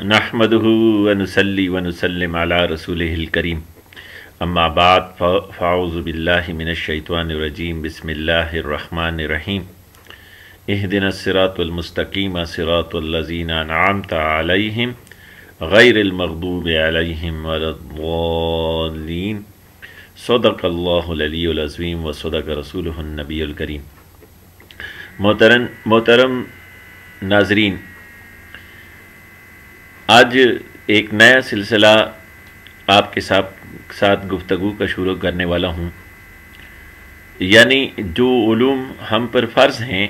نحمدہ ونصلی ونسلم علی رسولہ الکریم اما بعد فاعوذ باللہ من الشیطان الرجیم بسم اللہ الرحمن الرحیم اہدنا الصراط المستقیم صراط الذین انعمت علیہم غیر المغضوب علیہم ولا الضالین صدق اللہ العلی العظیم و صدق رسولہ النبی الکریم۔ محترم ناظرین، آج ایک نیا سلسلہ آپ کے ساتھ گفتگو کا شروع کرنے والا ہوں، یعنی جو علوم ہم پر فرض ہیں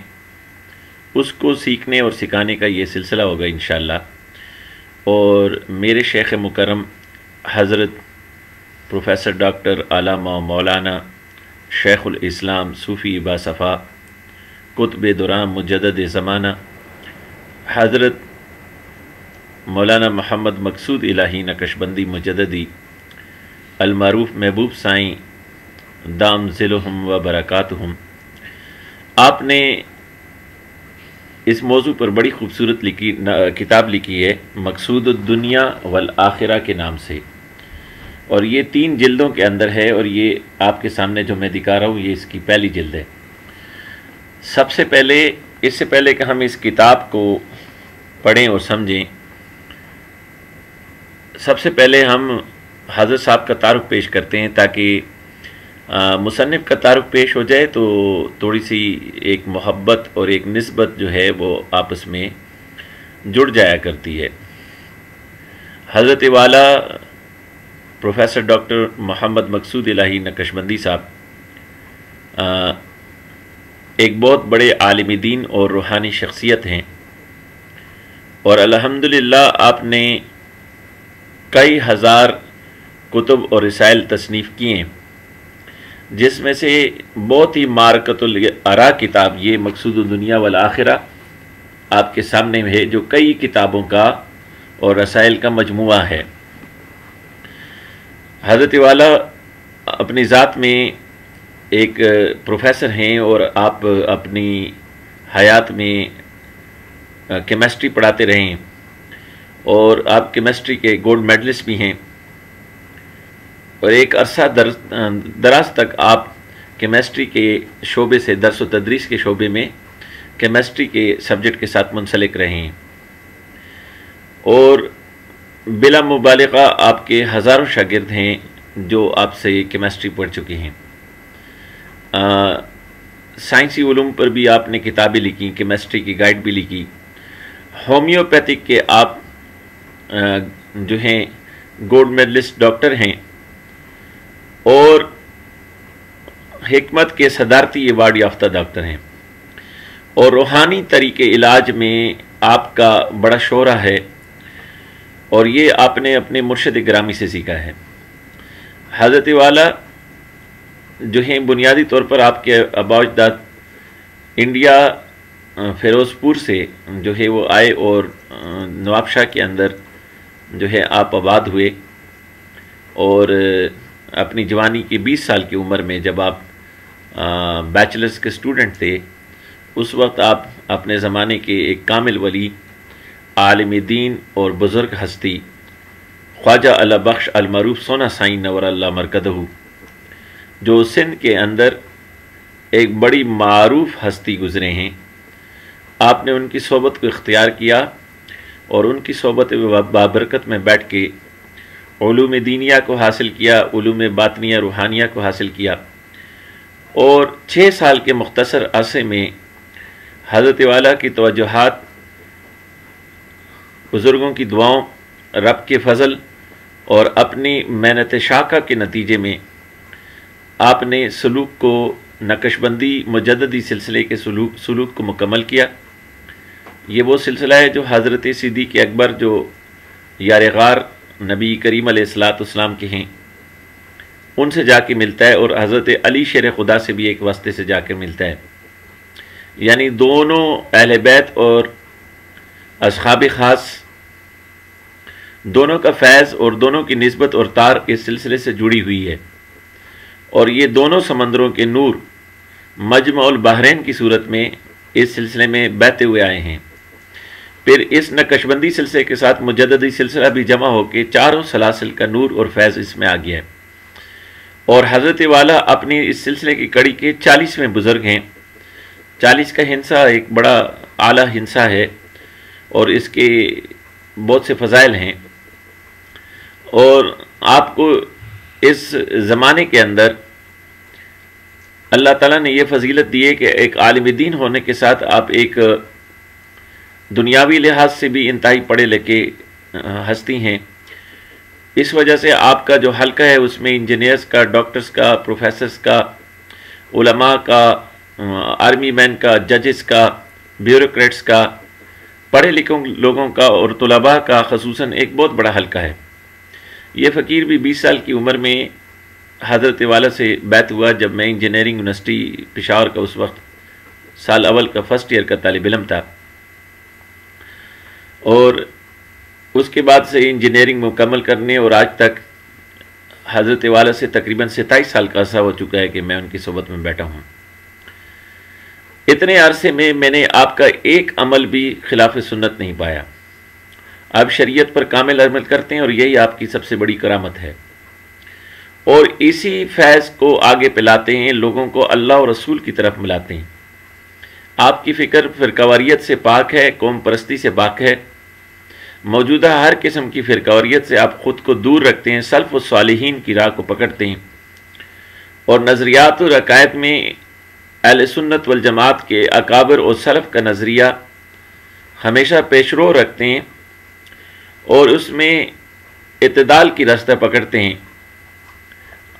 اس کو سیکھنے اور سکھانے کا یہ سلسلہ ہوگا انشاءاللہ۔ اور میرے شیخ مکرم حضرت پروفیسر ڈاکٹر علامہ مولانا شیخ الاسلام صوفی باصفا قطب دوران مجدد زمانہ حضرت مولانا محمد مقصود الہی نقشبندی مجددی المعروف محبوب سائیں دام ذلہم و برکاتہم، آپ نے اس موضوع پر بڑی خوبصورت کتاب لکھی ہے مقصود الدنیا والآخرہ کے نام سے، اور یہ 3 جلدوں کے اندر ہے، اور یہ آپ کے سامنے جو میں دکھا رہا ہوں یہ اس کی پہلی جلد ہے۔ اس سے پہلے کہ ہم اس کتاب کو پڑھیں اور سمجھیں، سب سے پہلے ہم حضرت صاحب کا تعارف پیش کرتے ہیں تاکہ مصنف کا تعارف پیش ہو جائے تو تھوڑی سی ایک محبت اور ایک نسبت جو ہے وہ آپس میں جڑ جایا کرتی ہے۔ حضرت والا پروفیسر ڈاکٹر محمد مقصود الہی نقشبندی صاحب ایک بہت بڑے عالم دین اور روحانی شخصیت ہیں، اور الحمدللہ آپ نے کئی ہزار کتب اور رسائل تصنیف کیے ہیں، جس میں سے بہت ہی معرکۃ الآراء کتاب یہ مقصود الدنیا والآخرہ آپ کے سامنے ہے، جو کئی کتابوں کا اور رسائل کا مجموعہ ہے۔ حضرت والا اپنی ذات میں ایک پروفیسر ہیں، اور آپ اپنی حیات میں کیمسٹری پڑھاتے رہے ہیں، اور آپ کیمسٹری کے گولڈ میڈلسٹ بھی ہیں، اور ایک عرصہ دراز تک آپ کیمسٹری کے شعبے سے درس و تدریس کے شعبے میں کیمسٹری کے سبجیکٹ کے ساتھ منسلک رہے ہیں، اور بلا مبالغہ آپ کے ہزاروں شاگرد ہیں جو آپ سے کیمسٹری پڑھ چکے ہیں۔ سائنسی علوم پر بھی آپ نے کتابیں لکھی، کیمسٹری کی گائیڈ بھی لکھی، ہومیوپیتھک کے آپ جو ہیں گولڈ میڈلسٹ ڈاکٹر ہیں، اور حکمت کے صدارتی ایوارڈ یافتہ ڈاکٹر ہیں، اور روحانی طریقے علاج میں آپ کا بڑا شعرہ ہے، اور یہ آپ نے اپنے مرشد گرامی سے سیکھا ہے۔ حضرت والا جو ہیں بنیادی طور پر آپ کے آباء و اجداد انڈیا فیروز پور سے جو ہے وہ آئے، اور نواب شاہ کے اندر جو ہے آپ آباد ہوئے، اور اپنی جوانی کی 20 سال کی عمر میں جب آپ بیچلرز کے اسٹوڈنٹ تھے، اس وقت آپ اپنے زمانے کے ایک کامل ولی، عالم دین اور بزرگ ہستی خواجہ اللہ بخش المعروف سونا سائیں نور اللہ مرکزہ، جو سندھ کے اندر ایک بڑی معروف ہستی گزرے ہیں، آپ نے ان کی صحبت کو اختیار کیا، اور ان کی صحبت بابرکت میں بیٹھ کے علوم دینیہ کو حاصل کیا، علوم باطنیہ روحانیہ کو حاصل کیا، اور 6 سال کے مختصر عرصے میں حضرت والا کی توجہات، بزرگوں کی دعاؤں، رب کے فضل اور اپنی محنت شاقہ کے نتیجے میں آپ نے سلوک کو نقشبندی مجددی سلسلے کے سلوک کو مکمل کیا۔ یہ وہ سلسلہ ہے جو حضرت صدیق اکبر جو یار غار نبی کریم علیہ السلام کے ہیں، ان سے جا کے ملتا ہے، اور حضرت علی شیر خدا سے بھی ایک واسطے سے جا کے ملتا ہے، یعنی دونوں اہل بیت اور اصحاب خاص دونوں کا فیض اور دونوں کی نسبت اور تار اس سلسلے سے جڑی ہوئی ہے، اور یہ دونوں سمندروں کے نور مجمع البحرین کی صورت میں اس سلسلے میں بہتے ہوئے آئے ہیں۔ پھر اس نقشبندی سلسلے کے ساتھ مجددی سلسلہ بھی جمع ہو کے چاروں سلاسل کا نور اور فیض اس میں آ گیا ہے، اور حضرت والا اپنی اس سلسلے کی کڑی کے 40ویں بزرگ ہیں۔ 40 کا ہنسا ایک بڑا اعلیٰ ہنسا ہے اور اس کے بہت سے فضائل ہیں، اور آپ کو اس زمانے کے اندر اللہ تعالیٰ نے یہ فضیلت دی ہے کہ ایک عالم دین ہونے کے ساتھ آپ ایک دنیاوی لحاظ سے بھی انتہائی پڑھے لکھے ہستی ہیں۔ اس وجہ سے آپ کا جو حلقہ ہے اس میں انجینئرز کا، ڈاکٹرز کا، پروفیسرز کا، علماء کا، آرمی مین کا، ججز کا، بیوروکریٹس کا، پڑھے لکھے لوگوں کا اور طلباء کا خصوصاً ایک بہت بڑا حلقہ ہے۔ یہ فقیر بھی 20 سال کی عمر میں حضرت والا سے بیعت ہوا جب میں انجینئرنگ یونیورسٹی پشاور کا اس وقت سال اول کا فرسٹ ایئر کا طالب علم تھا، اور اس کے بعد سے انجینئرنگ مکمل کرنے اور آج تک حضرت والا سے تقریباً 27 سال کا عرصہ ہو چکا ہے کہ میں ان کی صحبت میں بیٹھا ہوں۔ اتنے عرصے میں میں نے آپ کا ایک عمل بھی خلاف سنت نہیں پایا۔ آپ شریعت پر کامل عمل کرتے ہیں اور یہی آپ کی سب سے بڑی کرامت ہے، اور اسی فیض کو آگے پھیلاتے ہیں، لوگوں کو اللہ اور رسول کی طرف ملاتے ہیں۔ آپ کی فکر فرقواریت سے پاک ہے، قوم پرستی سے پاک ہے، موجودہ ہر قسم کی فرقواریت سے آپ خود کو دور رکھتے ہیں، سلف و صالحین کی راہ کو پکڑتے ہیں، اور نظریات اور عقائد میں اہل سنت والجماعت کے اکابر اور سلف کا نظریہ ہمیشہ پیش رو رکھتے ہیں، اور اس میں اعتدال کی راستہ پکڑتے ہیں۔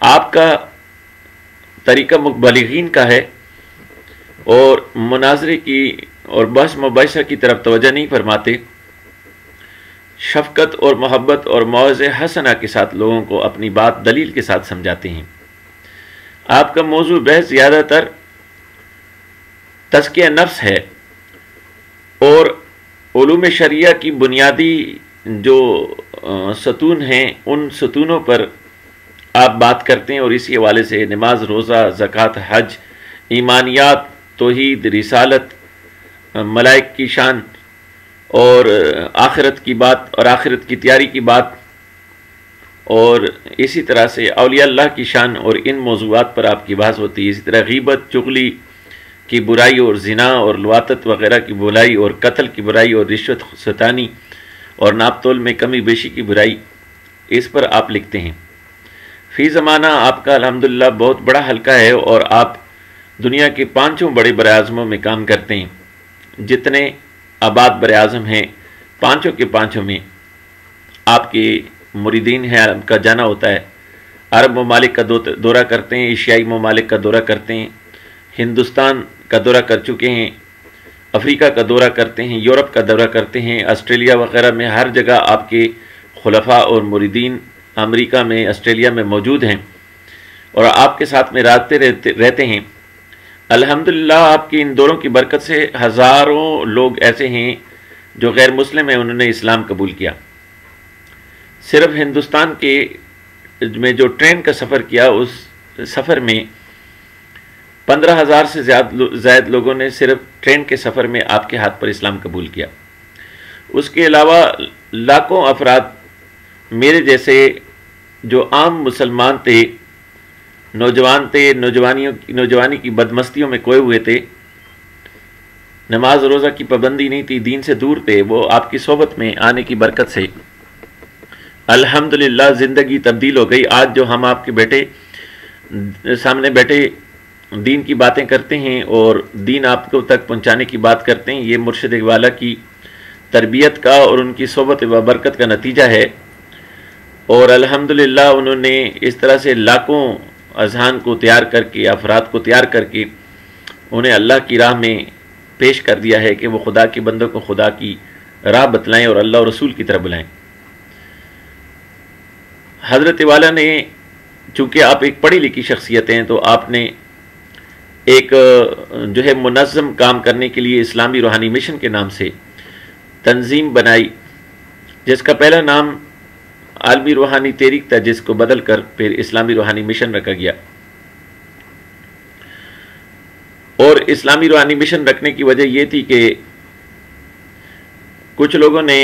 آپ کا طریقہ مبلغین کا ہے، اور مناظرے کی اور بحث مباحثہ کی طرف توجہ نہیں فرماتے، شفقت اور محبت اور موعظہ حسنہ کے ساتھ لوگوں کو اپنی بات دلیل کے ساتھ سمجھاتے ہیں۔ آپ کا موضوع بحث زیادہ تر تزکیہ نفس ہے، اور علوم شریعہ کی بنیادی جو ستون ہیں ان ستونوں پر آپ بات کرتے ہیں، اور اسی حوالے سے نماز، روزہ، زکوٰۃ، حج، ایمانیات، توحید، رسالت، ملائک کی شان اور آخرت کی بات اور آخرت کی تیاری کی بات، اور اسی طرح سے اولیاء اللہ کی شان اور ان موضوعات پر آپ کی بحث ہوتی ہے۔ اسی طرح غیبت، چغلی کی برائی اور زنا اور لواطت وغیرہ کی برائی، اور قتل کی برائی، اور رشوت ستانی اور ناپ تول میں کمی بیشی کی برائی، اس پر آپ لکھتے ہیں۔ فی زمانہ آپ کا الحمدللہ بہت بڑا حلقہ ہے، اور آپ دنیا کے 5 بڑے براعظموں میں کام کرتے ہیں۔ جتنے آباد براعظم ہیں 5 کے 5 میں آپ کے مریدین ہیں، آپ کا جانا ہوتا ہے۔ عرب ممالک کا دورہ کرتے ہیں، ایشیائی ممالک کا دورہ کرتے ہیں، ہندوستان کا دورہ کر چکے ہیں، افریقہ کا دورہ کرتے ہیں، یورپ کا دورہ کرتے ہیں، آسٹریلیا وغیرہ میں ہر جگہ آپ کے خلفاء اور مریدین امریکہ میں، آسٹریلیا میں موجود ہیں، اور آپ کے ساتھ میں رہتے ہیں۔ الحمدللہ آپ کی ان دوروں کی برکت سے ہزاروں لوگ ایسے ہیں جو غیر مسلم ہیں، انہوں نے اسلام قبول کیا۔ صرف ہندوستان کے میں جو ٹرین کا سفر کیا، اس سفر میں 15,000 سے زائد لوگوں نے صرف ٹرین کے سفر میں آپ کے ہاتھ پر اسلام قبول کیا۔ اس کے علاوہ لاکھوں افراد میرے جیسے جو عام مسلمان تھے، نوجوان تھے، نوجوانی کی بدمستیوں میں کھوئے ہوئے تھے، نماز روزہ کی پابندی نہیں تھی، دین سے دور تھے، وہ آپ کی صحبت میں آنے کی برکت سے الحمدللہ زندگی تبدیل ہو گئی۔ آج جو ہم آپ کے سامنے بیٹھے دین کی باتیں کرتے ہیں اور دین آپ کو تک پہنچانے کی بات کرتے ہیں، یہ مرشد والا کی تربیت کا اور ان کی صحبت و برکت کا نتیجہ ہے، اور الحمدللہ انہوں نے اس طرح سے لاکھوں اذہان کو تیار کر کے، افراد کو تیار کر کے انہیں اللہ کی راہ میں پیش کر دیا ہے کہ وہ خدا کے بندوں کو خدا کی راہ بتلائیں اور اللہ اور رسول کی طرف بلائیں۔ حضرت والا نے، چونکہ آپ ایک پڑھی لکھی شخصیت ہیں، تو آپ نے ایک جو ہے منظم کام کرنے کے لیے اسلامی روحانی مشن کے نام سے تنظیم بنائی، جس کا پہلا نام عالمی روحانی تحریک تھا، جس کو بدل کر پھر اسلامی روحانی مشن رکھا گیا۔ اور اسلامی روحانی مشن رکھنے کی وجہ یہ تھی کہ کچھ لوگوں نے